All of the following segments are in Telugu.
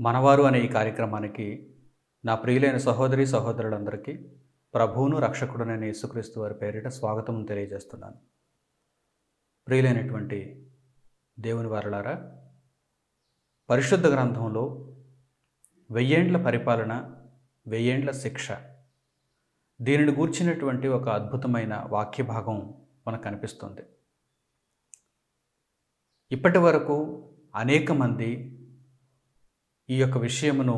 మనవారు అనే ఈ కార్యక్రమానికి నా ప్రియులైన సహోదరి సహోదరులందరికీ ప్రభువును రక్షకుడునైన యేసుక్రీస్తు వారి పేరిట స్వాగతం తెలియజేస్తున్నాను. ప్రియులైనటువంటి దేవుని వారలారా, పరిశుద్ధ గ్రంథంలో వెయ్యేండ్ల పరిపాలన, వెయ్యేండ్ల శిక్ష, దీనిని గూర్చినటువంటి ఒక అద్భుతమైన వాక్య భాగం మనకు కనిపిస్తుంది. ఇప్పటి వరకు అనేక మంది ఈ యొక్క విషయమును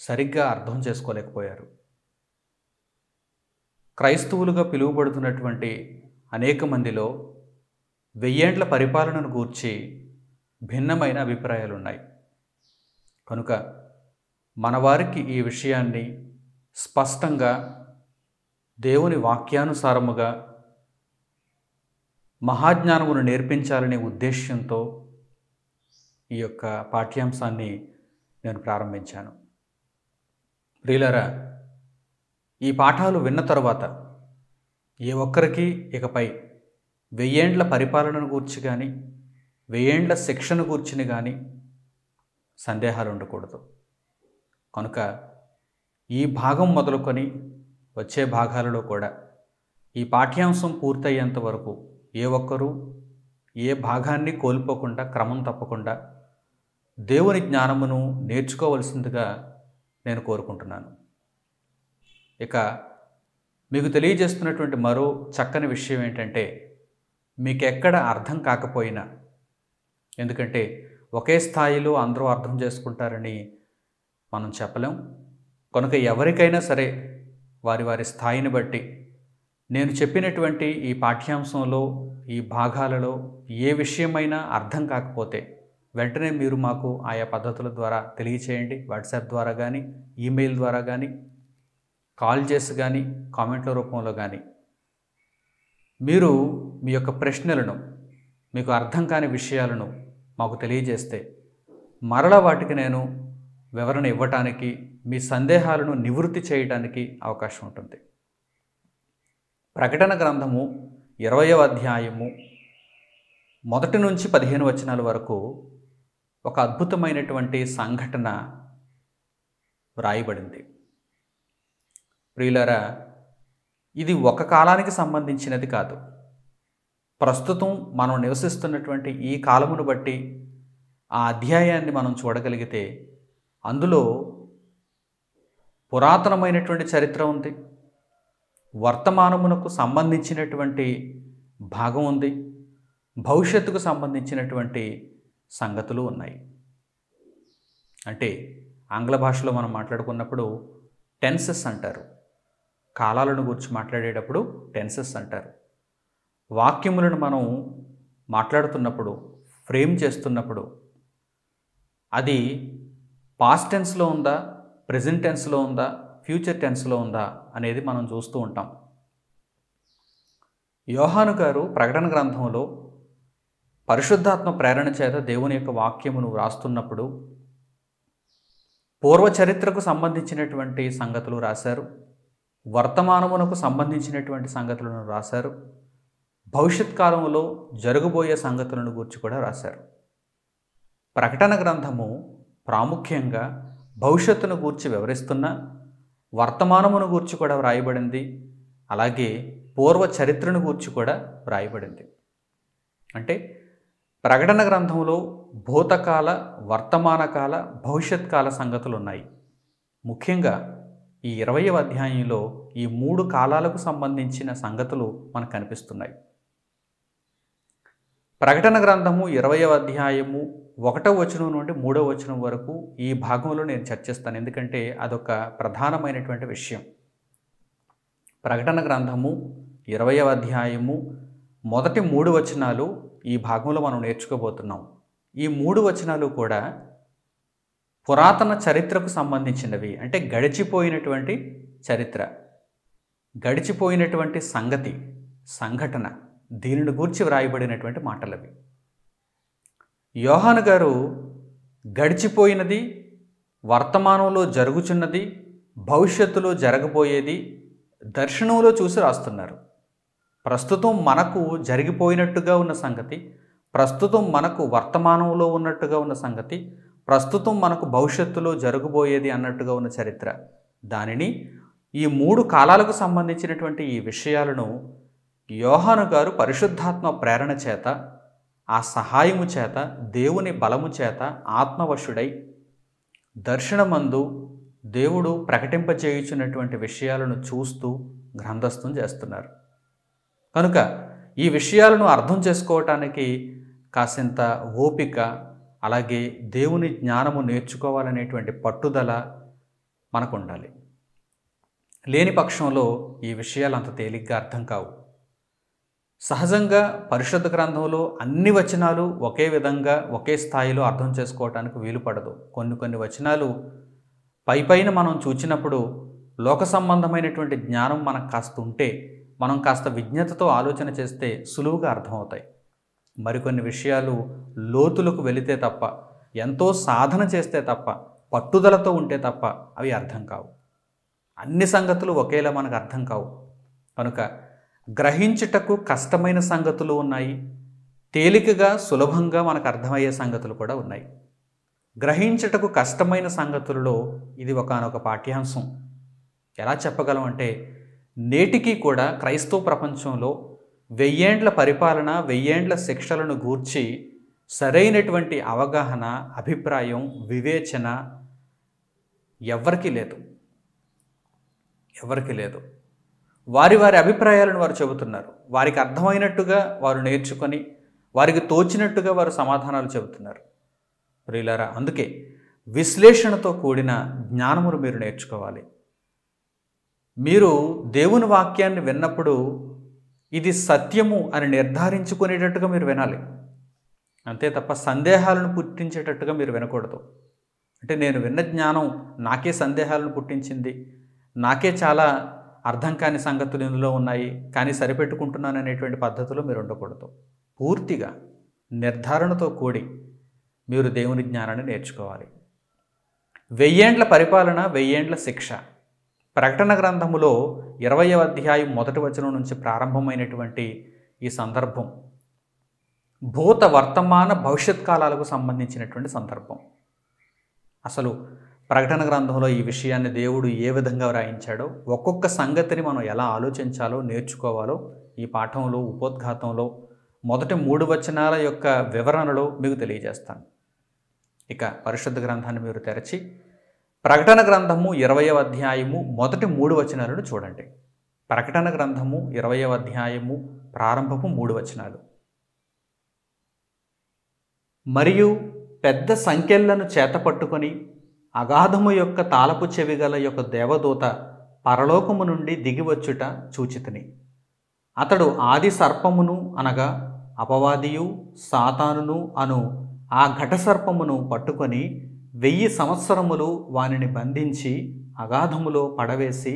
సరిగ్గా అర్థం చేసుకోలేకపోయారు. క్రైస్తవులుగా పిలువబడుతున్నటువంటి అనేక మందిలో వెయ్యేండ్ల పరిపాలనను గూర్చి భిన్నమైన అభిప్రాయాలు ఉన్నాయి. కనుక మన వారికి ఈ విషయాన్ని స్పష్టంగా దేవుని వాక్యానుసారముగా మహాజ్ఞానమును నేర్పించాలనే ఉద్దేశ్యంతో ఈ యొక్క పాఠ్యాంశాన్ని నేను ప్రారంభించాను. ప్రియులారా, ఈ పాఠాలు విన్న తరువాత ఏ ఒక్కరికి ఇకపై వెయ్యేండ్ల పరిపాలనను గూర్చి కానీ వెయ్యేండ్ల శిక్షను గూర్చిని కానీ సందేహాలు ఉండకూడదు. కనుక ఈ భాగం మొదలుకొని వచ్చే భాగాలలో కూడా ఈ పాఠ్యాంశం పూర్తయ్యేంత వరకు ఏ ఒక్కరూ ఏ భాగాన్ని కోల్పోకుండా క్రమం తప్పకుండా దేవుని జ్ఞానమును నేర్చుకోవలసిందిగా నేను కోరుకుంటున్నాను. ఇక మీకు తెలియజేస్తున్నటువంటి మరో చక్కని విషయం ఏంటంటే, మీకు ఎక్కడ అర్థం కాకపోయినా, ఎందుకంటే ఒకే స్థాయిలో అందరూ అర్థం చేసుకుంటారని మనం చెప్పలేం. కనుక ఎవరికైనా సరే వారి వారి స్థాయిని బట్టి నేను చెప్పినటువంటి ఈ పాఠ్యాంశంలో ఈ భాగాలలో ఏ విషయమైనా అర్థం కాకపోతే వెంటనే మీరు మాకు ఆయా పద్ధతుల ద్వారా తెలియచేయండి. వాట్సాప్ ద్వారా కానీ, ఈమెయిల్ ద్వారా కానీ, కాల్ చేసి కానీ, కామెంట్ల రూపంలో కానీ మీరు మీ యొక్క ప్రశ్నలను, మీకు అర్థం కాని విషయాలను మాకు తెలియజేస్తే మరలా వాటికి నేను వివరణ ఇవ్వటానికి, మీ సందేహాలను నివృత్తి చేయడానికి అవకాశం ఉంటుంది. ప్రకటన గ్రంథము 20వ అధ్యాయము 1 నుంచి 15 వచనాల వరకు ఒక అద్భుతమైనటువంటి సంఘటన వ్రాయబడింది. ప్రియులారా, ఇది ఒక కాలానికి సంబంధించినది కాదు. ప్రస్తుతం మనం నివసిస్తున్నటువంటి ఈ కాలమును బట్టి ఆ అధ్యాయాన్ని మనం చూడగలిగితే అందులో పురాతనమైనటువంటి చరిత్ర ఉంది, వర్తమానమునకు సంబంధించినటువంటి భాగం ఉంది, భవిష్యత్తుకు సంబంధించినటువంటి సంగతులు ఉన్నాయి. అంటే ఆంగ్ల భాషలో మనం మాట్లాడుకున్నప్పుడు టెన్సెస్ అంటారు. కాలాలను గురించి మాట్లాడేటప్పుడు టెన్సెస్ అంటారు. వాక్యములను మనం మాట్లాడుతున్నప్పుడు, ఫ్రేమ్ చేస్తున్నప్పుడు అది పాస్ట్ టెన్స్లో ఉందా, ప్రెజెంట్ టెన్స్లో ఉందా, ఫ్యూచర్ టెన్స్లో ఉందా అనేది మనం చూస్తూ ఉంటాం. యోహాను గారు ప్రకటన గ్రంథంలో పరిశుద్ధాత్మ ప్రేరణ చేత దేవుని యొక్క వాక్యమును వ్రాస్తున్నప్పుడు పూర్వ చరిత్రకు సంబంధించినటువంటి సంగతులు రాశారు, వర్తమానమునకు సంబంధించినటువంటి సంగతులను రాశారు, భవిష్యత్ కాలంలో జరగబోయే సంగతులను గురించి కూడా రాశారు. ప్రకటన గ్రంథము ప్రాముఖ్యంగా భవిష్యత్తును గూర్చి వివరిస్తున్న, వర్తమానమును గూర్చి కూడా వ్రాయబడింది, అలాగే పూర్వ చరిత్రను గూర్చి కూడా వ్రాయబడింది. అంటే ప్రకటన గ్రంథంలో భూతకాల, వర్తమానకాల, భవిష్యత్ కాల సంగతులు ఉన్నాయి. ముఖ్యంగా ఈ 20వ అధ్యాయంలో ఈ 3 కాలాలకు సంబంధించిన సంగతులు మనకు కనిపిస్తున్నాయి. ప్రకటన గ్రంథము 20వ అధ్యాయము 1వ వచనం నుండి 3వ వచనం వరకు ఈ భాగంలో నేను చర్చిస్తాను, ఎందుకంటే అదొక ప్రధానమైనటువంటి విషయం. ప్రకటన గ్రంథము 20వ అధ్యాయము మొదటి 3 వచనాలు ఈ భాగంలో మనం నేర్చుకోబోతున్నాం. ఈ 3 వచనాలు కూడా పురాతన చరిత్రకు సంబంధించినవి. అంటే గడిచిపోయినటువంటి చరిత్ర, గడిచిపోయినటువంటి సంగతి, సంఘటన, దీనిని గూర్చి వ్రాయబడినటువంటి మాటలవి. యోహాను గారు గడిచిపోయినది, వర్తమానంలో జరుగుచున్నది, భవిష్యత్తులో జరగబోయేది దర్శనంలో చూసి రాస్తున్నారు. ప్రస్తుతం మనకు జరిగిపోయినట్టుగా ఉన్న సంగతి, ప్రస్తుతం మనకు వర్తమానంలో ఉన్నట్టుగా ఉన్న సంగతి, ప్రస్తుతం మనకు భవిష్యత్తులో జరగబోయేది అన్నట్టుగా ఉన్న చరిత్ర. దానిని ఈ 3 కాలాలకు సంబంధించినటువంటి ఈ విషయాలను యోహాను గారు పరిశుద్ధాత్మ ప్రేరణ చేత, ఆ సహాయము చేత, దేవుని బలము చేత ఆత్మవశుడై దర్శనమందు దేవుడు ప్రకటింపచేయుచున్నటువంటి విషయాలను చూస్తూ గ్రంథస్థం చేస్తున్నారు. కనుక ఈ విషయాలను అర్థం చేసుకోవటానికి కాసింత ఓపిక, అలాగే దేవుని జ్ఞానము నేర్చుకోవాలనేటువంటి పట్టుదల మనకు ఉండాలి. లేని పక్షంలో ఈ విషయాలు అంత తేలిగ్గా అర్థం కావు. సహజంగా పరిశుద్ధ గ్రంథంలో అన్ని వచనాలు ఒకే విధంగా ఒకే స్థాయిలో అర్థం చేసుకోవటానికి వీలు పడదు. కొన్ని వచనాలు పైపైన మనం చూచినప్పుడు లోక సంబంధమైనటువంటి జ్ఞానం మనకు కాస్త ఉంటే, మనం కాస్త విజ్ఞతతో ఆలోచన చేస్తే సులువుగా అర్థమవుతాయి. మరికొన్ని విషయాలు లోతులకు వెళితే తప్ప, ఎంతో సాధన చేస్తే తప్ప, పట్టుదలతో ఉంటే తప్ప అవి అర్థం కావు. అన్ని సంగతులు ఒకేలా మనకు అర్థం కావు. కనుక గ్రహించుటకు కష్టమైన సంగతులు ఉన్నాయి, తేలికగా సులభంగా మనకు అర్థమయ్యే సంగతులు కూడా ఉన్నాయి. గ్రహించుటకు కష్టమైన సంగతులలో ఇది ఒకానొక పాఠ్యాంశం. ఎలా చెప్పగలం అంటే, నేటికి కూడా క్రైస్తవ ప్రపంచంలో 1000 ఏండ్ల పరిపాలన, 1000 ఏండ్ల శిక్షలను గూర్చి సరైనటువంటి అవగాహన, అభిప్రాయం, వివేచన ఎవరికీ లేదు. వారి అభిప్రాయాలను వారు చెబుతున్నారు. వారికి అర్థమైనట్టుగా వారు నేర్చుకొని, వారికి తోచినట్టుగా వారు సమాధానాలు చెబుతున్నారు. ప్రియులారా, అందుకే విశ్లేషణతో కూడిన జ్ఞానమును మీరు నేర్చుకోవాలి. మీరు దేవుని వాక్యాన్ని విన్నప్పుడు ఇది సత్యము అని నిర్ధారించుకునేటట్టుగా మీరు వినాలి. అంతే తప్ప సందేహాలను పుట్టించేటట్టుగా మీరు వినకూడదు. అంటే నేను విన్న జ్ఞానం నాకే సందేహాలను పుట్టించింది, నాకే చాలా అర్థం కాని సంగతులు ఇందులో ఉన్నాయి, కానీ సరిపెట్టుకుంటున్నాను అనేటువంటి పద్ధతిలో మీరు ఉండకూడదు. పూర్తిగా నిర్ధారణతో కూడి మీరు దేవుని జ్ఞానాన్ని నేర్చుకోవాలి. 1000 ఏండ్ల పరిపాలన, 1000 ఏండ్ల శిక్ష. ప్రకటన గ్రంథములో 20వ అధ్యాయం 1వ వచనం నుంచి ప్రారంభమైనటువంటి ఈ సందర్భం భూత, వర్తమాన, భవిష్యత్ కాలాలకు సంబంధించినటువంటి సందర్భం. అసలు ప్రకటన గ్రంథంలో ఈ విషయాన్ని దేవుడు ఏ విధంగా వ్రాయించాడో, ఒక్కొక్క సంగతిని మనం ఎలా ఆలోచించాలో, నేర్చుకోవాలో ఈ పాఠంలో, ఉపోద్ఘాతంలో మొదటి 3 వచనాల యొక్క వివరణలో మీకు తెలియజేస్తాను. ఇక పరిశుద్ధ గ్రంథాన్ని మీరు తెరచి ప్రకటన గ్రంథము 20వ అధ్యాయము మొదటి 3 వచనాలను చూడండి. ప్రకటన గ్రంథము 20వ అధ్యాయము ప్రారంభపు 3 వచనాలు. మరియు పెద్ద సంఖ్యలను చేతపట్టుకొని అగాధము యొక్క తాళపు చెవిగల యొక్క దేవదూత పరలోకము నుండి దిగివచ్చుట చూచితిని. అతడు ఆది సర్పమును అనగా అపవాదియు సాతానును అను ఆ ఘటసర్పమును పట్టుకొని 1000 సంవత్సరములు వానిని బంధించి అగాధములో పడవేసి,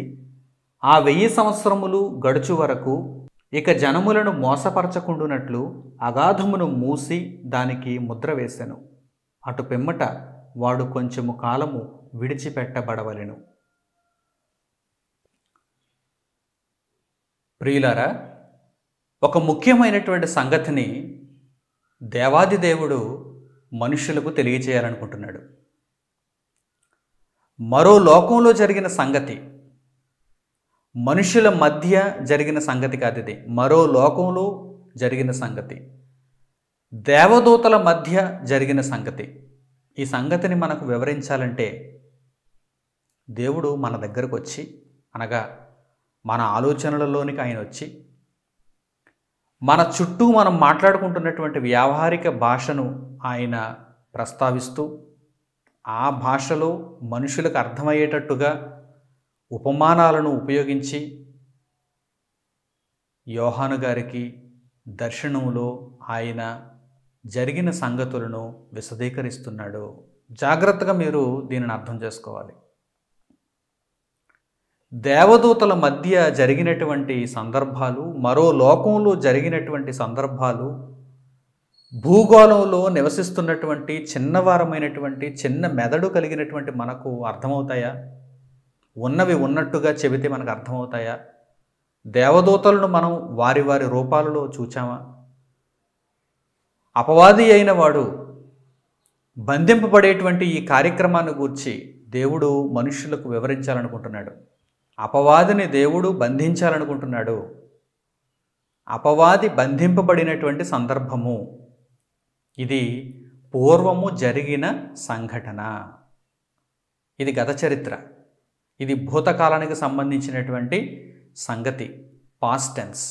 ఆ 1000 సంవత్సరములు గడుచు వరకు ఇక జనములను మోసపరచకుండునట్లు అగాధమును మూసి దానికి ముద్ర వేసెను. అటు పిమ్మట వాడు కొంచెము కాలము విడిచిపెట్టబడవలెను. ప్రియులారా, ఒక ముఖ్యమైనటువంటి సంగతిని దేవాది దేవుడు మనుషులకు తెలియచేయాలనుకుంటున్నాడు. మరో లోకంలో జరిగిన సంగతి, మనుషుల మధ్య జరిగిన సంగతి కాదు ఇది. మరో లోకంలో జరిగిన సంగతి, దేవదూతల మధ్య జరిగిన సంగతి. ఈ సంగతిని మనకు వివరించాలంటే దేవుడు మన దగ్గరకు వచ్చి, అనగా మన ఆలోచనలలోనికి ఆయన వచ్చి, మన చుట్టూ మనం మాట్లాడుకుంటున్నటువంటి వ్యావహారిక భాషను ఆయన ప్రస్తావిస్తూ, ఆ భాషలో మనుషులకు అర్థమయ్యేటట్టుగా ఉపమానాలను ఉపయోగించి యోహాను గారికి దర్శనంలో ఆయన జరిగిన సంగతులను విశదీకరిస్తున్నాడు. జాగ్రత్తగా మీరు దీనిని అర్థం చేసుకోవాలి. దేవదూతల మధ్య జరిగినటువంటి సందర్భాలు, మరో లోకంలో జరిగినటువంటి సందర్భాలు, భూగోళంలో నివసిస్తున్నటువంటి చిన్నవారమైనటువంటి చిన్న మెదడు కలిగినటువంటి మనకు అర్థమవుతాయా? ఉన్నవి ఉన్నట్టుగా చెబితే మనకు అర్థమవుతాయా? దేవదూతలను మనం వారి వారి రూపాలలో చూచామా? అపవాది అయిన వాడు బంధింపబడేటువంటి ఈ కార్యక్రమాన్ని గూర్చి దేవుడు మనుషులకు వివరించాలనుకుంటున్నాడు. అపవాదిని దేవుడు బంధించాలనుకుంటున్నాడు. అపవాది బంధింపబడినటువంటి సందర్భము ఇది పూర్వము జరిగిన సంఘటన. ఇది గత చరిత్ర. ఇది భూతకాలానికి సంబంధించినటువంటి సంగతి, పాస్ట్ టెన్స్.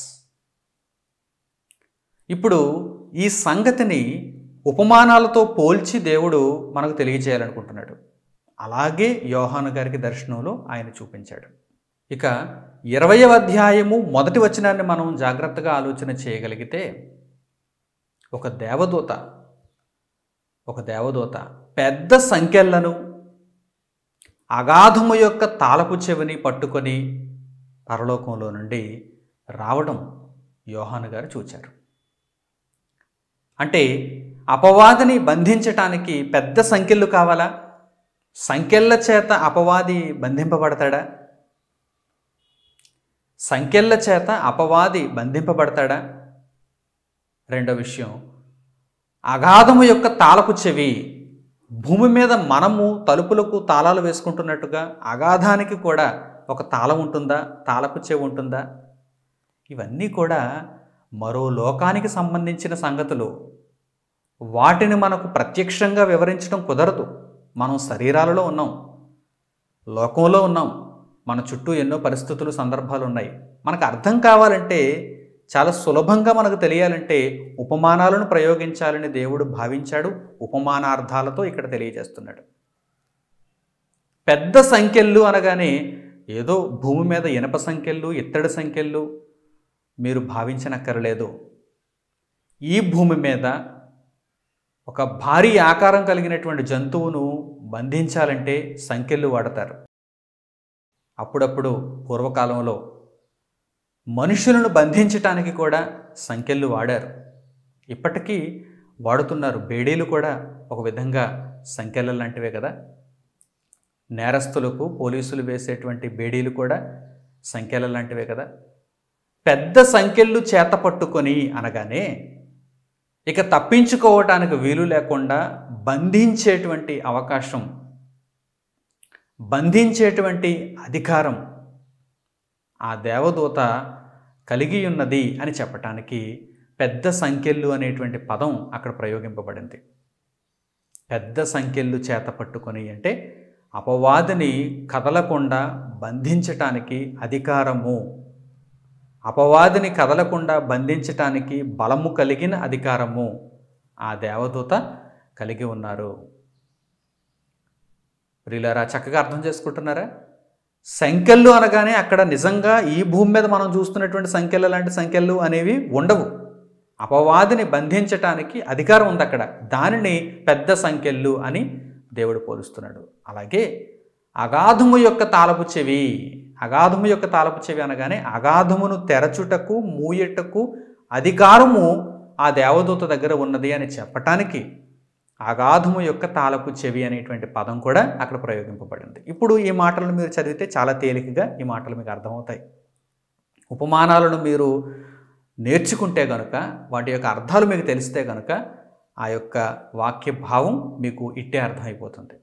ఇప్పుడు ఈ సంగతిని ఉపమానాలతో పోల్చి దేవుడు మనకు తెలియజేయాలనుకుంటున్నాడు. అలాగే యోహాను గారికి దర్శనంలో ఆయన చూపించాడు. ఇక 20వ అధ్యాయము మొదటి వచనాన్ని మనం జాగ్రత్తగా ఆలోచన చేయగలిగితే, ఒక దేవదూత పెద్ద సంఖ్యలను అగాధము యొక్క తాళపు చెవిని పట్టుకొని పరలోకంలో నుండి రావడం యోహాను గారు చూచారు. అంటే అపవాదిని బంధించటానికి పెద్ద సంఖ్యలు కావాలా? సంఖ్యల చేత అపవాది బంధింపబడతాడా? సంఖ్యల చేత అపవాది బంధింపబడతాడా? రెండో విషయం, అగాధము యొక్క తాళపు చెవి. భూమి మీద మనము తలుపులకు తాళాలు వేసుకుంటున్నట్టుగా అగాధానికి కూడా ఒక తాళం ఉంటుందా? తాళపు చెవి ఉంటుందా? ఇవన్నీ కూడా మరో లోకానికి సంబంధించిన సంగతులు. వాటిని మనకు ప్రత్యక్షంగా వివరించడం కుదరదు. మనం శరీరాలలో ఉన్నాం, లోకంలో ఉన్నాం. మన చుట్టూ ఎన్నో పరిస్థితులు, సందర్భాలు ఉన్నాయి. మనకు అర్థం కావాలంటే, చాలా సులభంగా మనకు తెలియాలంటే ఉపమానాలను ప్రయోగించాలని దేవుడు భావించాడు. ఉపమానార్థాలతో ఇక్కడ తెలియజేస్తున్నాడు. పెద్ద సంఖ్యలు అనగానే ఏదో భూమి మీద ఇనప సంఖ్యలు, ఇత్తడి సంఖ్యలు మీరు భావించనక్కర్లేదు. ఈ భూమి మీద ఒక భారీ ఆకారం కలిగినటువంటి జంతువును బంధించాలంటే సంఖ్యలు వాడతారు. అప్పుడప్పుడు పూర్వకాలంలో మనుషులను బంధించటానికి కూడా సంఖ్యలు వాడారు. ఇప్పటికీ వాడుతున్నారు. బేడీలు కూడా ఒక విధంగా సంఖ్యల లాంటివే కదా. నేరస్తులకు పోలీసులు వేసేటువంటి బేడీలు కూడా సంఖ్యల లాంటివే కదా. పెద్ద సంఖ్యలు చేత పట్టుకొని అనగానే ఇక తప్పించుకోవటానికి వీలు లేకుండా బంధించేటువంటి అవకాశం, బంధించేటువంటి అధికారం ఆ దేవదూత కలిగి ఉన్నది అని చెప్పటానికి పెద్ద సంఖ్యలు అనేటువంటి పదం అక్కడ ప్రయోగింపబడింది. పెద్ద సంఖ్యలు చేత పట్టుకొని అంటే అపవాదిని కదలకుండా బంధించటానికి అధికారము, అపవాదిని కదలకుండా బంధించటానికి బలము కలిగిన అధికారము ఆ దేవదూత కలిగి ఉన్నారు. ప్రియులారా, చక్కగా అర్థం చేసుకుంటున్నారా? సంఖ్యలు అనగానే అక్కడ నిజంగా ఈ భూమి మీద మనం చూస్తున్నటువంటి సంఖ్యలు లాంటి సంఖ్యలు అనేవి ఉండవు. అపవాదిని బంధించటానికి అధికారం ఉంది అక్కడ. దానిని పెద్ద సంఖ్యలు అని దేవుడు పోలుస్తున్నాడు. అలాగే అగాధము యొక్క తాళపు చెవి. అగాధము యొక్క తాళపు చెవి అనగానే అగాధమును తెరచుటకు, మూయటకు అధికారము ఆ దేవదూత దగ్గర ఉన్నది అని చెప్పటానికి అగాధము యొక్క తాళపు చెవి అనేటువంటి పదం కూడా అక్కడ ప్రయోగింపబడింది. ఇప్పుడు ఈ మాటలను మీరు చదివితే చాలా తేలికగా ఈ మాటలు మీకు అర్థమవుతాయి. ఉపమానాలను మీరు నేర్చుకుంటే కనుక, వాటి యొక్క అర్థాలు మీకు తెలిస్తే కనుక ఆ యొక్క వాక్య భావం మీకు ఇట్టే అర్థమైపోతుంది.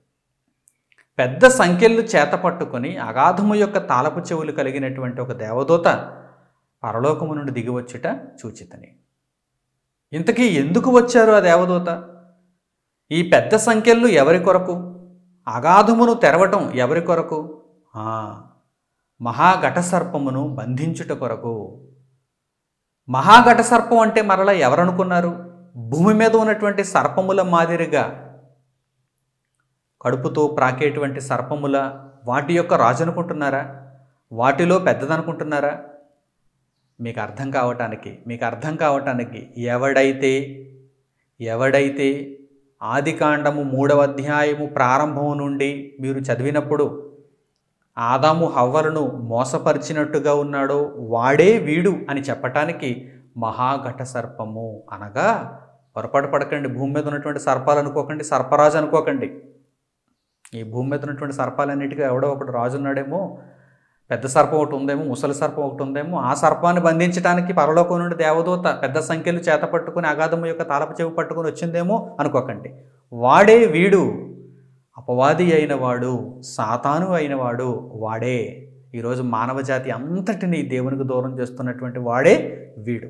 పెద్ద సంఖ్యలు చేత పట్టుకొని అగాధము యొక్క తాళపు చెవులు కలిగినటువంటి ఒక దేవదూత పరలోకము నుండి దిగివచ్చుట చూచితని. ఇంతకీ ఎందుకు వచ్చారు ఆ దేవదూత? ఈ పెద్ద సంఖ్యలు ఎవరి కొరకు? అగాధమును తెరవటం ఎవరి కొరకు? మహాఘట సర్పమును బంధించుట కొరకు. మహాఘట సర్పం అంటే మరలా ఎవరనుకున్నారు? భూమి మీద ఉన్నటువంటి సర్పముల మాదిరిగా కడుపుతో ప్రాకేటువంటి సర్పముల వాటి యొక్క రాజు అనుకుంటున్నారా? వాటిలో పెద్దదనుకుంటున్నారా? మీకు అర్థం కావటానికి ఎవడైతే ఆదికాండము 3వ అధ్యాయము ప్రారంభం నుండి మీరు చదివినప్పుడు ఆదాము హవ్వలను మోసపరిచినట్టుగా ఉన్నాడో వాడే వీడు అని చెప్పటానికి మహాఘట సర్పము అనగా, పొరపాటు పడకండి, భూమి మీద ఉన్నటువంటి సర్పాలు అనుకోకండి, సర్పరాజు అనుకోకండి. ఈ భూమి మీద ఉన్నటువంటి సర్పాలన్నిటికీ ఎవడో ఒకటి రాజు ఉన్నాడేమో, పెద్ద సర్పం ఒకటి ఉందేమో, ముసలి సర్పం ఒకటి ఉందేమో. ఆ సర్పాన్ని బంధించడానికి పరలోకం నుండి దేవదూత పెద్ద సంఖ్యలు చేత పట్టుకుని అగాధము యొక్క తాళపు చెవి పట్టుకుని వచ్చిందేమో అనుకోకండి. వాడే వీడు, అపవాది అయిన వాడు, సాతాను అయిన వాడు వాడే. ఈరోజు మానవజాతి అంతటిని దేవునికి దూరం చేస్తున్నటువంటి వాడే వీడు.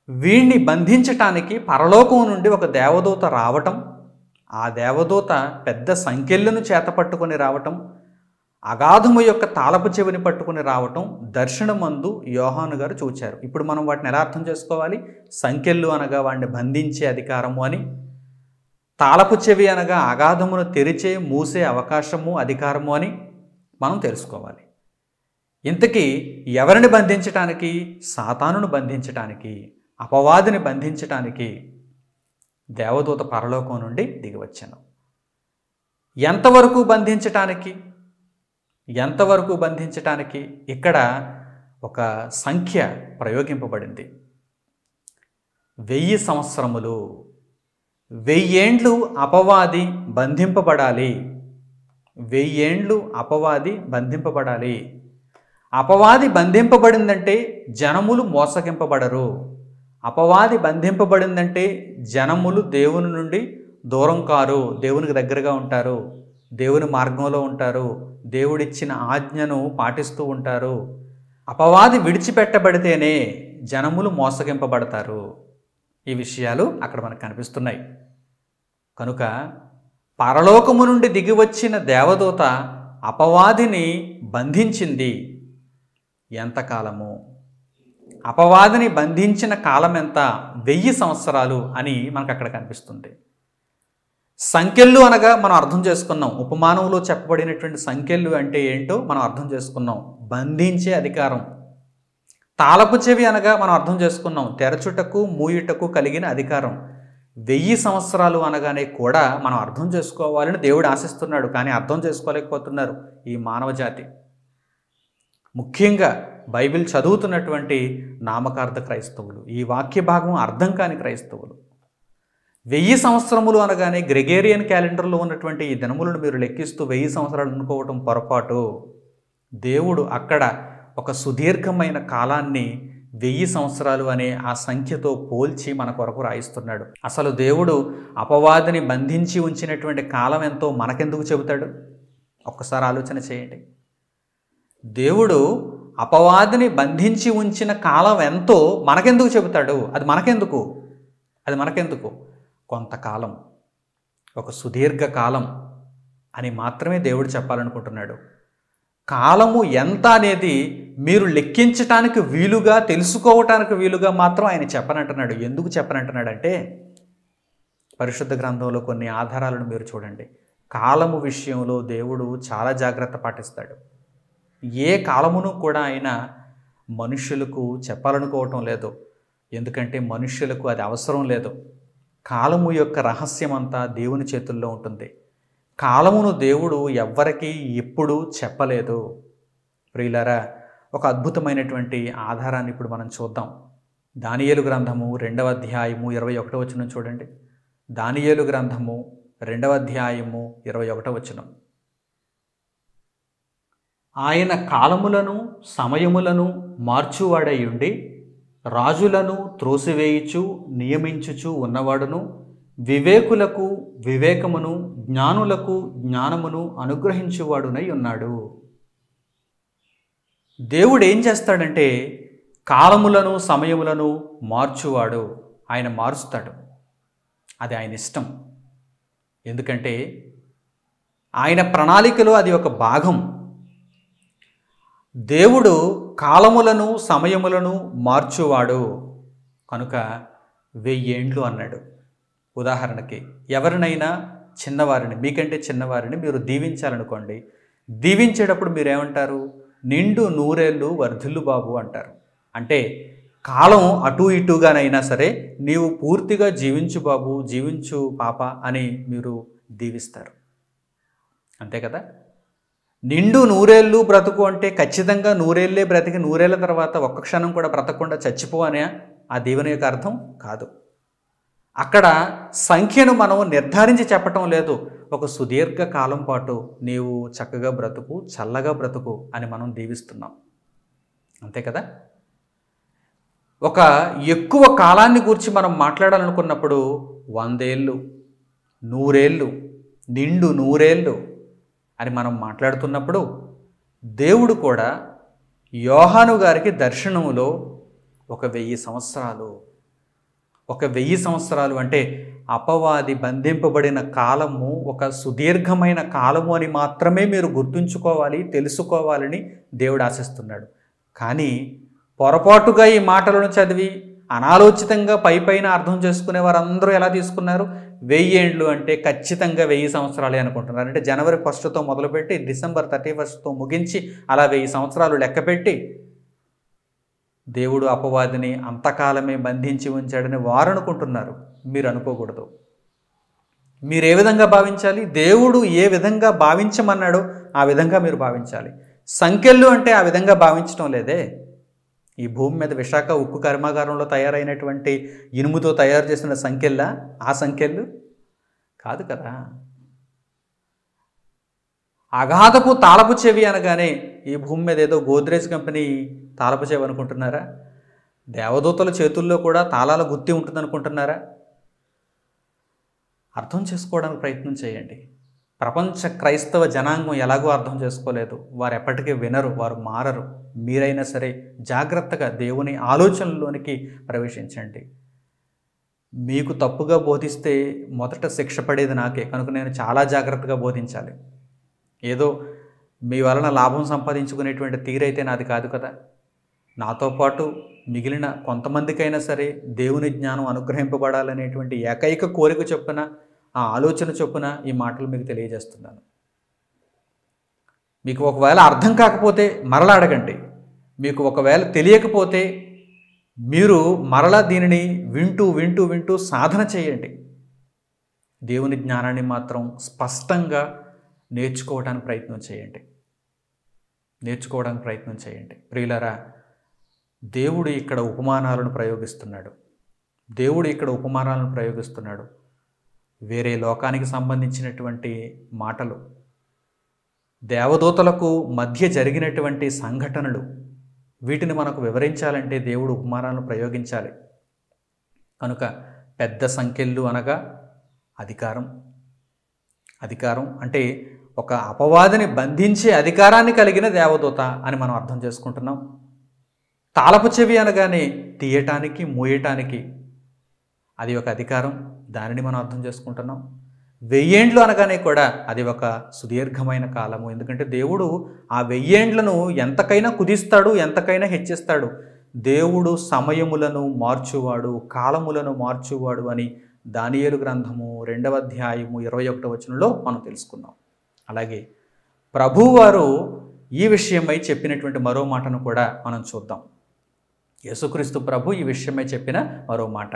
వీడిని బంధించటానికి పరలోకం నుండి ఒక దేవదూత రావటం, ఆ దేవదూత పెద్ద సంకెళ్ళను చేతపట్టుకొని రావటం, అగాధము యొక్క తాళపు చెవిని పట్టుకుని రావటం దర్శనమందు యోహాను గారు చూచారు. ఇప్పుడు మనం వాటిని ఎలా అర్థం చేసుకోవాలి? సంకెళ్ళు అనగా వాడిని బంధించే అధికారము అని, తాళపు చెవి అనగా అగాధమును తెరిచే మూసే అవకాశము అధికారము అని మనం తెలుసుకోవాలి. ఇంతకీ ఎవరిని బంధించటానికి? సాతానును బంధించటానికి, అపవాదిని బంధించటానికి దేవదూత పరలోకం నుండి దిగివచ్చాను. ఎంతవరకు బంధించటానికి? ఎంతవరకు బంధించటానికి? ఇక్కడ ఒక సంఖ్య ప్రయోగింపబడింది. 1000 సంవత్సరములు. 1000 ఏండ్లు అపవాది బంధింపబడాలి. 1000 ఏండ్లు అపవాది బంధింపబడాలి. అపవాది బంధింపబడిందంటే జనములు మోసగింపబడరు. అపవాది బంధింపబడిందంటే జనములు దేవుని నుండి దూరం కారు, దేవునికి దగ్గరగా ఉంటారు, దేవుని మార్గంలో ఉంటారు, దేవుడిచ్చిన ఆజ్ఞను పాటిస్తూ ఉంటారు. అపవాది విడిచిపెట్టబడితేనే జనములు మోసగింపబడతారు. ఈ విషయాలు అక్కడ మనకు కనిపిస్తున్నాయి. కనుక పరలోకము నుండి దిగివచ్చిన దేవదూత అపవాదిని బంధించింది. ఎంతకాలము? అపవాదిని బంధించిన కాలం ఎంత? 1000 సంవత్సరాలు అని మనకు అక్కడ కనిపిస్తుంది. సంకెళ్ళు అనగా మనం అర్థం చేసుకున్నాం. ఉపమానంలో చెప్పబడినటువంటి సంకెళ్ళు అంటే ఏంటో మనం అర్థం చేసుకున్నాం. బంధించే అధికారం. తాళపు చెవి అనగా మనం అర్థం చేసుకున్నాం. తెరచుటకు మూయుటకు కలిగిన అధికారం. 1000 సంవత్సరాలు అనగానే కూడా మనం అర్థం చేసుకోవాలని దేవుడు ఆశిస్తున్నాడు. కానీ అర్థం చేసుకోలేకపోతున్నారు ఈ మానవ జాతి. ముఖ్యంగా బైబిల్ చదువుతున్నటువంటి నామకార్థ క్రైస్తవులు, ఈ వాక్య భాగం అర్థం కాని క్రైస్తవులు. 1000 సంవత్సరములు అనగానే గ్రెగేరియన్ క్యాలెండర్లో ఉన్నటువంటి ఈ దినములను మీరు లెక్కిస్తూ 1000 సంవత్సరాలు అనుకోవటం పొరపాటు. దేవుడు అక్కడ ఒక సుదీర్ఘమైన కాలాన్ని 1000 సంవత్సరాలు అనే ఆ సంఖ్యతో పోల్చి మన కొరకు రాయిస్తున్నాడు. అసలు దేవుడు అపవాదిని బంధించి ఉంచినటువంటి కాలం ఎంతో మనకెందుకు చెబుతాడు? ఒక్కసారి ఆలోచన చేయండి. దేవుడు అపవాదిని బంధించి ఉంచిన కాలం ఎంతో మనకెందుకు చెబుతాడు? అది మనకెందుకు? కొంతకాలం, ఒక సుదీర్ఘ కాలం అని మాత్రమే దేవుడు చెప్పాలనుకుంటున్నాడు. కాలము ఎంత అనేది మీరు లెక్కించటానికి వీలుగా, తెలుసుకోవటానికి వీలుగా మాత్రం ఆయన చెప్పనంటున్నాడు. ఎందుకు చెప్పనంటున్నాడంటే, పరిశుద్ధ గ్రంథంలో కొన్ని ఆధారాలను మీరు చూడండి. కాలము విషయంలో దేవుడు చాలా జాగ్రత్త పాటిస్తాడు. ఏ కాలమును కూడా ఆయన మనుష్యులకు చెప్పాలనుకోవటం లేదు. ఎందుకంటే మనుష్యులకు అది అవసరం లేదు. కాలము యొక్క రహస్యం అంతా దేవుని చేతుల్లో ఉంటుంది. కాలమును దేవుడు ఎవ్వరికీ ఎప్పుడూ చెప్పలేదు. ప్రియులారా, ఒక అద్భుతమైనటువంటి ఆధారాన్ని ఇప్పుడు మనం చూద్దాం. దానియేలు గ్రంథము 2వ అధ్యాయము 21వ వచనం చూడండి. దానియేలు గ్రంథము 2వ అధ్యాయము 21వ వచనం. ఆయన కాలములను సమయములను మార్చువాడయుండి రాజులను త్రోసివేయుచు నియమించుచు ఉన్నవాడును, వివేకులకు వివేకమును, జ్ఞానులకు జ్ఞానమును అనుగ్రహించువాడునై ఉన్నాడు. దేవుడు ఏం చేస్తాడంటే కాలములను సమయములను మార్చువాడు. ఆయన మారుస్తాడు. అది ఆయన ఇష్టం. ఎందుకంటే ఆయన ప్రణాళికలో అది ఒక భాగం. దేవుడు కాలములను సమయములను మార్చువాడు కనుక 1000 ఏండ్లు అన్నాడు. ఉదాహరణకి ఎవరినైనా చిన్నవారిని, మీకంటే చిన్నవారిని మీరు దీవించాలనుకోండి. దీవించేటప్పుడు మీరేమంటారు? నిండు నూరేళ్ళు వర్ధిల్లు బాబు అంటారు. అంటే కాలం అటు ఇటుగానైనా సరే నీవు పూర్తిగా జీవించు బాబు, జీవించు పాప అని మీరు దీవిస్తారు. అంతే కదా? నిండు నూరేళ్ళు బ్రతుకు అంటే ఖచ్చితంగా నూరేళ్లే బ్రతికి 100 ఏళ్ల తర్వాత ఒక్క క్షణం కూడా బ్రతకకుండా చచ్చిపో అనే ఆ దీవెన యొక్క అర్థం కాదు. అక్కడ సంఖ్యను మనం నిర్ధారించి చెప్పటం లేదు. ఒక సుదీర్ఘ కాలం పాటు నీవు చక్కగా బ్రతుకు, చల్లగా బ్రతుకు అని మనం దీవిస్తున్నాం. అంతే కదా? ఒక ఎక్కువ కాలాన్ని గురించి మనం మాట్లాడాలనుకున్నప్పుడు 100 ఏళ్ళు, 100 ఏళ్ళు, నిండు 100 ఏళ్ళు అని మనం మాట్లాడుతున్నప్పుడు దేవుడు కూడా యోహాను గారికి దర్శనములో ఒక 1000 సంవత్సరాలు, ఒక 1000 సంవత్సరాలు అంటే అపవాది బంధింపబడిన కాలము ఒక సుదీర్ఘమైన కాలము అని మాత్రమే మీరు గుర్తుంచుకోవాలి, తెలుసుకోవాలని దేవుడు ఆశిస్తున్నాడు. కానీ పొరపాటుగా ఈ మాటలను చదివి అనాలోచితంగా పైపైన అర్థం చేసుకునే వారందరూ ఎలా తీసుకున్నారు? 1000 ఏండ్లు అంటే ఖచ్చితంగా 1000 సంవత్సరాలే అనుకుంటున్నారు. అంటే జనవరి 1తో మొదలుపెట్టి డిసెంబర్ 31తో ముగించి అలా 1000 సంవత్సరాలు లెక్కపెట్టి దేవుడు అపవాదిని అంతకాలమే బంధించి ఉంచాడని వారు అనుకుంటున్నారు. మీరు అనుకోకూడదు. మీరు ఏ విధంగా భావించాలి? దేవుడు ఏ విధంగా భావించమన్నాడో ఆ విధంగా మీరు భావించాలి. సంఖ్యలు అంటే ఆ విధంగా భావించడం లేదే. ఈ భూమి మీద విశాఖ ఉక్కు కర్మాగారంలో తయారైనటువంటి ఇనుముతో తయారు చేసిన సంఖ్యలా ఆ సంఖ్యలు కాదు కదా. అగాధపు తాళపు చెవి అనగానే ఈ భూమి మీద ఏదో గోద్రేజ్ కంపెనీ తాళపు చెవి అనుకుంటున్నారా? దేవదూతల చేతుల్లో కూడా తాళాల గుత్తి ఉంటుంది అనుకుంటున్నారా? అర్థం చేసుకోవడానికి ప్రయత్నం చేయండి. ప్రపంచ క్రైస్తవ జనాంగం ఎలాగో అర్థం చేసుకోలేదు. వారు ఎప్పటికీ వినరు, వారు మారరు. మీరైనా సరే జాగ్రత్తగా దేవుని ఆలోచనలోనికి ప్రవేశించండి. మీకు తప్పుగా బోధిస్తే మొదట శిక్ష పడేది నాకే, కనుక నేను చాలా జాగ్రత్తగా బోధించాలి. ఏదో మీ వలన లాభం సంపాదించుకునేటువంటి తీరైతే నాది కాదు కదా. నాతో పాటు మిగిలిన కొంతమందికైనా సరే దేవుని జ్ఞానం అనుగ్రహింపబడాలనేటువంటి ఏకైక కోరిక చొప్పున, ఆ ఆలోచన చొప్పున ఈ మాటలు మీకు తెలియజేస్తున్నాను. మీకు ఒకవేళ అర్థం కాకపోతే మరలా అడగండి. మీకు ఒకవేళ తెలియకపోతే మీరు మరలా దీనిని వింటూ వింటూ వింటూ సాధన చేయండి. దేవుని జ్ఞానాన్ని మాత్రం స్పష్టంగా నేర్చుకోవడానికి ప్రయత్నం చేయండి. నేర్చుకోవడానికి ప్రయత్నం చేయండి. ప్రియులారా, దేవుడు ఇక్కడ ఉపమానాలను ప్రయోగిస్తున్నాడు. దేవుడు ఇక్కడ ఉపమానాలను ప్రయోగిస్తున్నాడు. వేరే లోకానికి సంబంధించినటువంటి మాటలు, దేవదూతలకు మధ్య జరిగినటువంటి సంఘటనలు, వీటిని మనకు వివరించాలంటే దేవుడు ఉపమానాలను ప్రయోగించాలి. కనుక పెద్ద సంఖ్యలు అనగా అధికారం. అధికారం అంటే ఒక అపవాదిని బంధించే అధికారాన్ని కలిగిన దేవదూత అని మనం అర్థం చేసుకుంటున్నాం. తాళపు చెవి అనగానే తీయటానికి, మూయటానికి అది ఒక అధికారం, దానిని మనం అర్థం చేసుకుంటున్నాం. 1000 ఏండ్లు అనగానే కూడా అది ఒక సుదీర్ఘమైన కాలము. ఎందుకంటే దేవుడు ఆ 1000 ఏండ్లను ఎంతకైనా కుదిస్తాడు, ఎంతకైనా హెచ్చిస్తాడు. దేవుడు సమయములను మార్చువాడు, కాలములను మార్చువాడు అని దానియేలు గ్రంథము 2వ అధ్యాయము 21వ వచనంలో మనం తెలుసుకున్నాం. అలాగే ప్రభువారు ఈ విషయమై చెప్పినటువంటి మరో మాటను కూడా మనం చూద్దాం. యేసుక్రీస్తు ప్రభు ఈ విషయమై చెప్పిన మరో మాట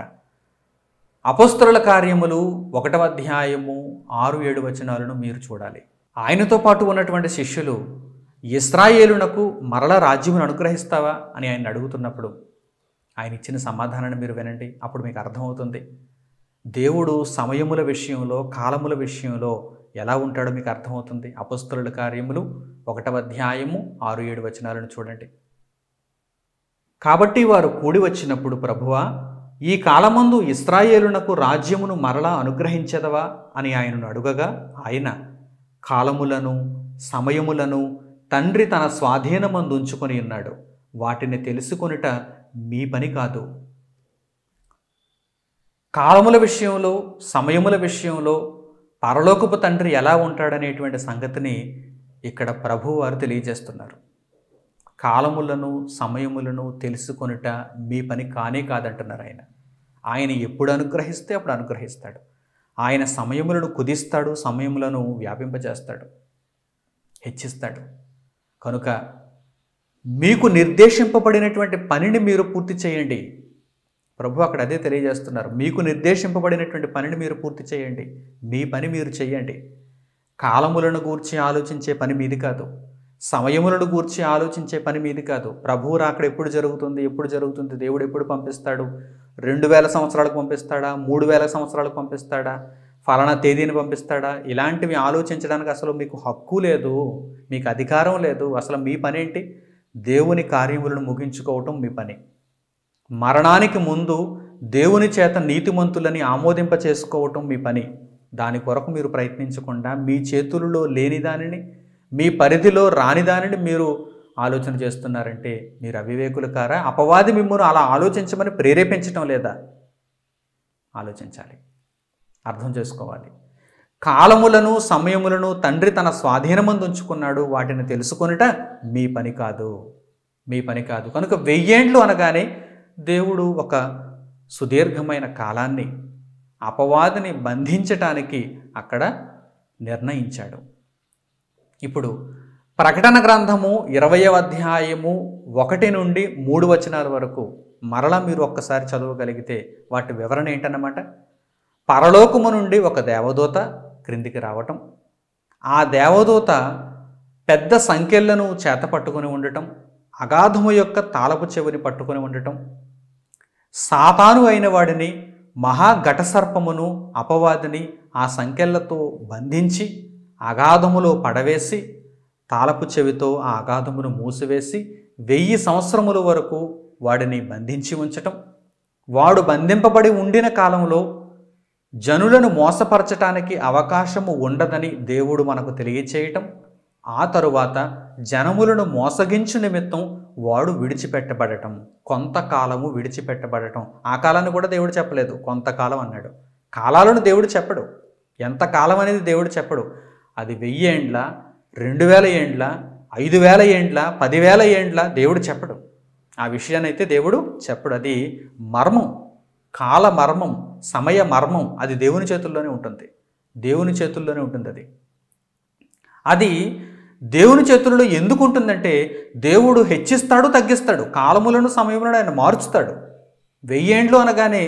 అపోస్తలుల కార్యములు 1వ అధ్యాయము 6-7 వచనాలను మీరు చూడాలి. ఆయనతో పాటు ఉన్నటువంటి శిష్యులు ఇశ్రాయేలునకు మరల రాజ్యమును అనుగ్రహిస్తావా అని ఆయన అడుగుతున్నప్పుడు ఆయన ఇచ్చిన సమాధానాన్ని మీరు వినండి. అప్పుడు మీకు అర్థమవుతుంది దేవుడు సమయముల విషయంలో, కాలముల విషయంలో ఎలా ఉంటాడో మీకు అర్థమవుతుంది. అపోస్తలుల కార్యములు 1వ అధ్యాయము 6-7 వచనాలను చూడండి. కాబట్టి వారు కూడి వచ్చినప్పుడు, ప్రభువా, ఈ కాలమందు ఇశ్రాయేలునకు రాజ్యమును మరలా అనుగ్రహించదవా అని ఆయనను అడుగగా ఆయన, కాలములను సమయములను తండ్రి తన స్వాధీనమందు ఉంచుకొని ఉన్నాడు, వాటిని తెలుసుకొనుట మీ పని కాదు. కాలముల విషయంలో, సమయముల విషయంలో పరలోకపు తండ్రి ఎలా ఉంటాడనేటువంటి సంగతిని ఇక్కడ ప్రభువు వారు తెలియజేస్తున్నారు. కాలములను, సమయములను తెలుసుకొనుట మీ పని కానే కాదంటున్నారు ఆయన. ఆయన ఎప్పుడు అనుగ్రహిస్తే అప్పుడు అనుగ్రహిస్తాడు. ఆయన సమయములను కుదిస్తాడు, సమయములను వ్యాపింపజేస్తాడు, హెచ్చిస్తాడు. కనుక మీకు నిర్దేశింపబడినటువంటి పనిని మీరు పూర్తి చేయండి. ప్రభు అక్కడ అదే తెలియజేస్తున్నారు. మీకు నిర్దేశింపబడినటువంటి పనిని మీరు పూర్తి చేయండి. మీ పని మీరు చేయండి. కాలములను గూర్చి ఆలోచించే పని మీది కాదు. సమయములను గూర్చి ఆలోచించే పని మీది కాదు. ప్రభువు రాకడ ఎప్పుడు జరుగుతుంది, ఎప్పుడు జరుగుతుంది, దేవుడు ఎప్పుడు పంపిస్తాడు, 2000 సంవత్సరాలకు పంపిస్తాడా, 3000 సంవత్సరాలకు పంపిస్తాడా, ఫలానా తేదీని పంపిస్తాడా, ఇలాంటివి ఆలోచించడానికి అసలు మీకు హక్కు లేదు, మీకు అధికారం లేదు. అసలు మీ పని ఏంటి? దేవుని కార్యములను ముగించుకోవటం మీ పని. మరణానికి ముందు దేవుని చేత నీతిమంతులని ఆమోదింప చేసుకోవటం మీ పని. దాని కొరకు మీరు ప్రయత్నించకుండా మీ చేతులలో లేని దానిని, మీ పరిధిలో రాని దానిని మీరు ఆలోచన చేస్తున్నారంటే మీరు అవివేకులు కారా? అపవాది మిమ్మల్ని అలా ఆలోచించమని ప్రేరేపించటం లేదా? ఆలోచించాలి, అర్థం చేసుకోవాలి. కాలములను సమయములను తండ్రి తన స్వాధీనమందు ఉంచుకున్నాడు. వాటిని తెలుసుకొనుట మీ పని కాదు, మీ పని కాదు. కనుక 1000 ఏండ్లు అనగానే దేవుడు ఒక సుదీర్ఘమైన కాలాన్ని అపవాదిని బంధించటానికి అక్కడ నిర్ణయించాడు. ఇప్పుడు ప్రకటన గ్రంథము 20వ అధ్యాయము 1 నుండి 3 వచనాల వరకు మరలా మీరు ఒక్కసారి చదవగలిగితే వాటి వివరణ ఏంటన్నమాట. పరలోకము నుండి ఒక దేవదూత క్రిందికి రావటం, ఆ దేవదూత పెద్ద సంకెళ్లను చేత పట్టుకొని ఉండటం, అగాధము యొక్క తాళపు చెవిని పట్టుకొని ఉండటం, సాతాను అయిన వాడిని మహాఘటసర్పమును అపవాదిని ఆ సంకెళ్లతో బంధించి అగాధములో పడవేసి తాళపు చెవితో ఆ అగాధమును మూసివేసి 1000 సంవత్సరముల వరకు వాడిని బంధించి ఉంచటం, వాడు బంధింపబడి ఉండిన కాలంలో జనులను మోసపరచటానికి అవకాశము ఉండదని దేవుడు మనకు తెలియచేయటం, ఆ తరువాత జనములను మోసగించు నిమిత్తం వాడు విడిచిపెట్టబడటం, కొంతకాలము విడిచిపెట్టబడటం. ఆ కాలాన్ని కూడా దేవుడు చెప్పలేదు, కొంతకాలం అన్నాడు. కాలాలను దేవుడు చెప్పడు, ఎంతకాలం అనేది దేవుడు చెప్పడు. అది 1000 ఏండ్ల, 2000 ఏండ్ల, 5000 ఏండ్ల, 10,000 ఏండ్ల దేవుడు చెప్పడు. ఆ విషయాన్ని అయితే దేవుడు చెప్పడు. అది మర్మం, కాల మర్మం, సమయ మర్మం. అది దేవుని చేతుల్లోనే ఉంటుంది, దేవుని చేతుల్లోనే ఉంటుంది. అది దేవుని చేతుల్లో ఎందుకు ఉంటుందంటే దేవుడు హెచ్చిస్తాడు, తగ్గిస్తాడు, కాలములను సమయములను ఆయన మారుస్తాడు. 1000 ఏండ్లు అనగానే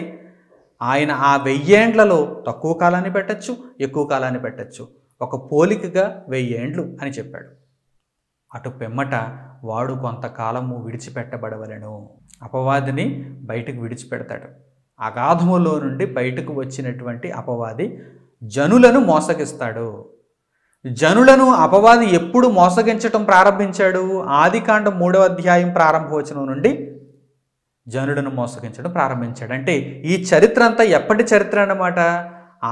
ఆయన ఆ 1000 ఏండ్లలో తక్కువ కాలాన్ని పెట్టచ్చు, ఎక్కువ కాలాన్ని పెట్టచ్చు. ఒక పోలికగా 1000 ఏండ్లు అని చెప్పాడు. అటు పిమ్మట వాడు కొంతకాలము విడిచిపెట్టబడవలెను. అపవాదిని బయటకు విడిచిపెడతాడు. అగాధములో నుండి బయటకు వచ్చినటువంటి అపవాది జనులను మోసగిస్తాడు. జనులను అపవాది ఎప్పుడు మోసగించటం ప్రారంభించాడు? ఆదికాండం 3వ అధ్యాయం ప్రారంభవచనం నుండి జనులను మోసగించడం ప్రారంభించాడు. అంటే ఈ చరిత్ర అంతా ఎప్పటి చరిత్ర అన్నమాట?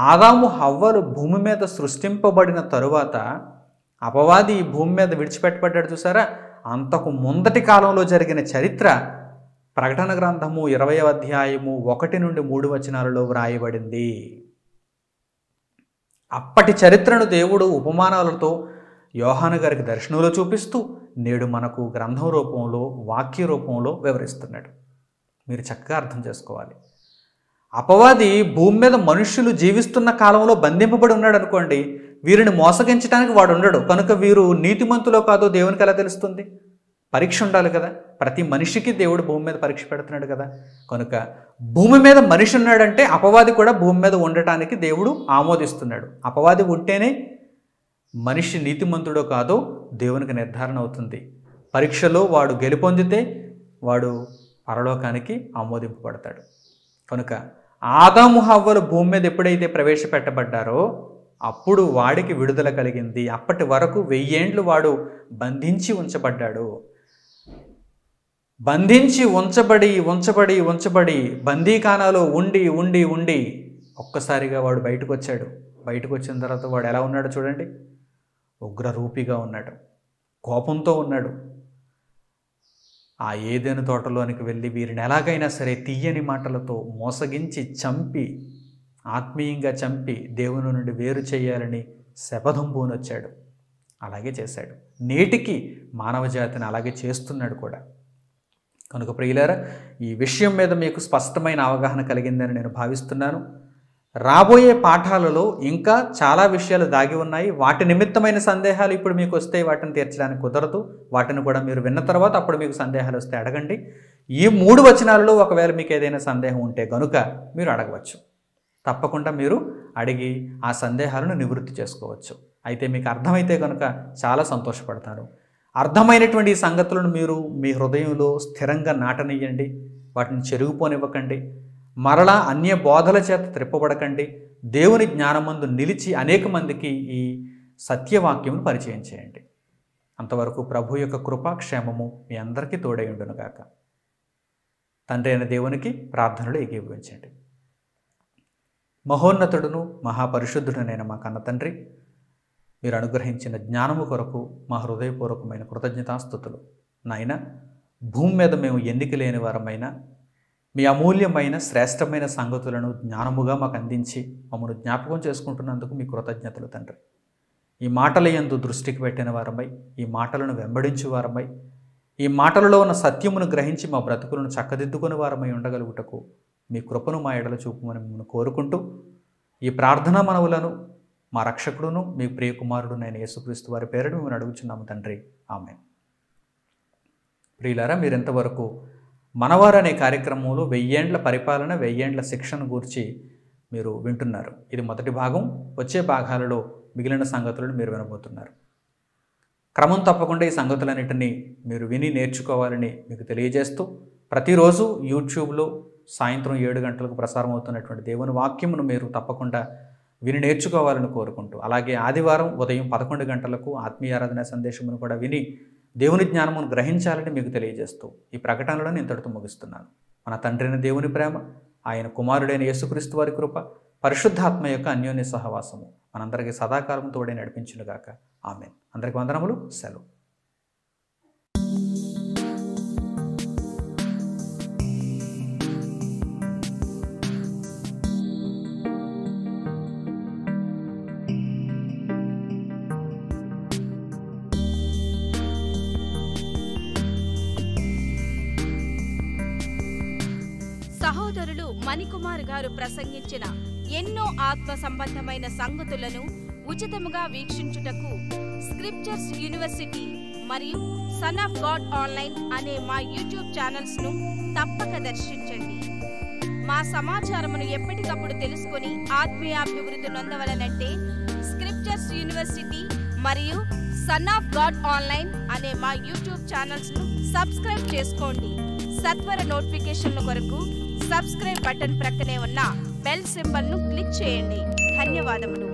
ఆదాము హవ్వలు భూమి మీద సృష్టింపబడిన తరువాత అపవాది ఈ భూమి మీద విడిచిపెట్టబడ్డాడు చూసారా? అంతకు ముందటి కాలంలో జరిగిన చరిత్ర ప్రకటన గ్రంథము 20వ అధ్యాయము 1 నుండి 3 వచనాలలో వ్రాయబడింది. అప్పటి చరిత్రను దేవుడు ఉపమానాలతో యోహాను గారికి దర్శనంలో చూపిస్తూ నేడు మనకు గ్రంథం రూపంలో, వాక్య రూపంలో వివరిస్తున్నాడు. మీరు చక్కగా అర్థం చేసుకోవాలి. అపవాది భూమి మీద మనుష్యులు జీవిస్తున్న కాలంలో బంధింపబడి ఉన్నాడు అనుకోండి, వీరిని మోసగించడానికి వాడు ఉండడు. కనుక వీరు నీతిమంతులో కాదో దేవునికి ఎలా తెలుస్తుంది? పరీక్ష ఉండాలి కదా. ప్రతి మనిషికి దేవుడు భూమి మీద పరీక్ష పెడుతున్నాడు కదా. కనుక భూమి మీద మనిషి ఉన్నాడంటే అపవాది కూడా భూమి మీద ఉండటానికి దేవుడు ఆమోదిస్తున్నాడు. అపవాది ఉంటేనే మనిషి నీతిమంతుడో కాదో దేవునికి నిర్ధారణ అవుతుంది. పరీక్షలో వాడు గెలుపొందితే వాడు పరలోకానికి ఆమోదింపబడతాడు. కనుక ఆదాము హవ్వలు భూమి మీద ఎప్పుడైతే ప్రవేశపెట్టబడ్డారో అప్పుడు వాడికి విడుదల కలిగింది. అప్పటి వరకు 1000 ఏండ్లు వాడు బంధించి ఉంచబడ్డాడు. బంధించి ఉంచబడి ఉంచబడి ఉంచబడి బందీఖానాలో ఉండి ఉండి ఉండి ఒక్కసారిగా వాడు బయటకు వచ్చాడు. బయటకు వచ్చిన తర్వాత వాడు ఎలా ఉన్నాడు చూడండి. ఉగ్రరూపిగా ఉన్నాడు, కోపంతో ఉన్నాడు. ఆ ఏదెను తోటలోనికి వెళ్ళి వీరిని ఎలాగైనా సరే తీయని మాటలతో మోసగించి చంపి, ఆత్మీయంగా చంపి దేవుని నుండి వేరు చేయాలని శపథం పూనొచ్చాడు. అలాగే చేశాడు. నేటికి మానవ జాతిని అలాగే చేస్తున్నాడు కూడా. కనుక ప్రియులారా, ఈ విషయం మీద మీకు స్పష్టమైన అవగాహన కలిగిందని నేను భావిస్తున్నాను. రాబోయే పాఠాలలో ఇంకా చాలా విషయాలు దాగి ఉన్నాయి. వాటి నిమిత్తమైన సందేహాలు ఇప్పుడు మీకు వస్తే వాటిని తీర్చడానికి కుదరదు. వాటిని కూడా మీరు విన్న తర్వాత అప్పుడు మీకు సందేహాలు వస్తే అడగండి. ఈ 3 వచనాలలో ఒకవేళ మీకు ఏదైనా సందేహం ఉంటే కనుక మీరు అడగవచ్చు. తప్పకుండా మీరు అడిగి ఆ సందేహాలను నివృత్తి చేసుకోవచ్చు. అయితే మీకు అర్థమైతే కనుక చాలా సంతోషపడతారు. అర్థమైనటువంటి ఈ సంగతులను మీరు మీ హృదయంలో స్థిరంగా నాటనియ్యండి. వాటిని చెరుగుపోనివ్వకండి. మరలా అన్య బోధల చేత త్రిప్పబడకండి. దేవుని జ్ఞానమందు నిలిచి అనేక మందికి ఈ సత్యవాక్యమును పరిచయం చేయండి. అంతవరకు ప్రభు యొక్క కృపాక్షేమము మీ అందరికీ తోడై ఉండునుగాక. తండ్రి అయిన దేవునికి ప్రార్థనలు ఏకీభవించండి. మహోన్నతుడును మహాపరిశుద్ధుడనైన మా కన్న తండ్రి, మీరు అనుగ్రహించిన జ్ఞానము కొరకు మా హృదయపూర్వకమైన కృతజ్ఞతాస్తుతులు. నాయన, భూమి మీద మేము ఎన్నిక లేని వారమైనా మీ అమూల్యమైన శ్రేష్టమైన సంగతులను జ్ఞానముగా మాకు అందించి మమ్మల్ని జ్ఞాపకం చేసుకుంటున్నందుకు మీ కృతజ్ఞతలు తండ్రి. ఈ మాటల యందు దృష్టికి పెట్టిన వారమై, ఈ మాటలను వెంబడించే వారమై, ఈ మాటలలో ఉన్న సత్యమును గ్రహించి మా బ్రతుకులను చక్కదిద్దుకుని వారమై ఉండగలుగుటకు మీ కృపను మా ఎడల చూపమని మిమ్మల్ని కోరుకుంటూ, ఈ ప్రార్థనా మనవులను మా రక్షకుడును మీ ప్రియకుమారుడు నేను యేసుక్రీస్తు వారి పేరిట మిమ్మల్ని అడుగుచున్నాము తండ్రి. ఆమేన్. ప్రియులారా, మీరెంతవరకు మనవారు అనే కార్యక్రమంలో 1000 ఏండ్ల పరిపాలన, 1000 ఏండ్ల శిక్షణ గూర్చి మీరు వింటున్నారు. ఇది మొదటి భాగం. వచ్చే భాగాలలో మిగిలిన సంగతులను మీరు వినబోతున్నారు. క్రమం తప్పకుండా ఈ సంగతులన్నిటినీ మీరు విని నేర్చుకోవాలని మీకు తెలియజేస్తూ, ప్రతిరోజు యూట్యూబ్లో సాయంత్రం 7 గంటలకు ప్రసారం అవుతున్నటువంటి దేవుని వాక్యమును మీరు తప్పకుండా విని నేర్చుకోవాలని కోరుకుంటూ, అలాగే ఆదివారం ఉదయం 11 గంటలకు ఆత్మీయ ఆరాధన సందేశమును కూడా విని దేవుని జ్ఞానమును గ్రహించాలని మీకు తెలియజేస్తూ ఈ ప్రకటనలను ఇంతటితో ముగిస్తున్నాను. మన తండ్రైన దేవుని ప్రేమ, ఆయన కుమారుడైన యేసుక్రీస్తు వారి కృప, పరిశుద్ధాత్మ యొక్క అన్యోన్య సహవాసము మనందరికీ సదాకాలం తోడే నడిపించునుగాక. ఆమేన్. అందరికీ వందనములు. సెలవు. సహోదరులు మణికుమార్ గారు ప్రసంగించిన ఎన్నో ఆత్మ సంబంధమైన సంగతులను ఉచితముగా వీక్షించుటకు స్క్రిప్చర్స్ యూనివర్సిటీ మరియు సన్ ఆఫ్ గాడ్ ఆన్లైన్ అనే మా యూట్యూబ్ ఛానల్స్ ను తప్పక దర్శించండి. మా సమాచారమును ఎప్పటికప్పుడు తెలుసుకొని ఆత్మీయాభివృద్ధి నొందవలనంటే స్క్రిప్చర్స్ యూనివర్సిటీ మరియు సన్ ఆఫ్ గాడ్ ఆన్లైన్ అనే మా యూట్యూబ్ ఛానల్స్ ను సబ్స్క్రైబ్ చేసుకోండి. సత్వర నోటిఫికేషన్ల కొరకు సబ్స్క్రైబ్ బటన్ ప్రక్కనే ఉన్న బెల్ సింబల్ ను క్లిక్ చేయండి. ధన్యవాదములు.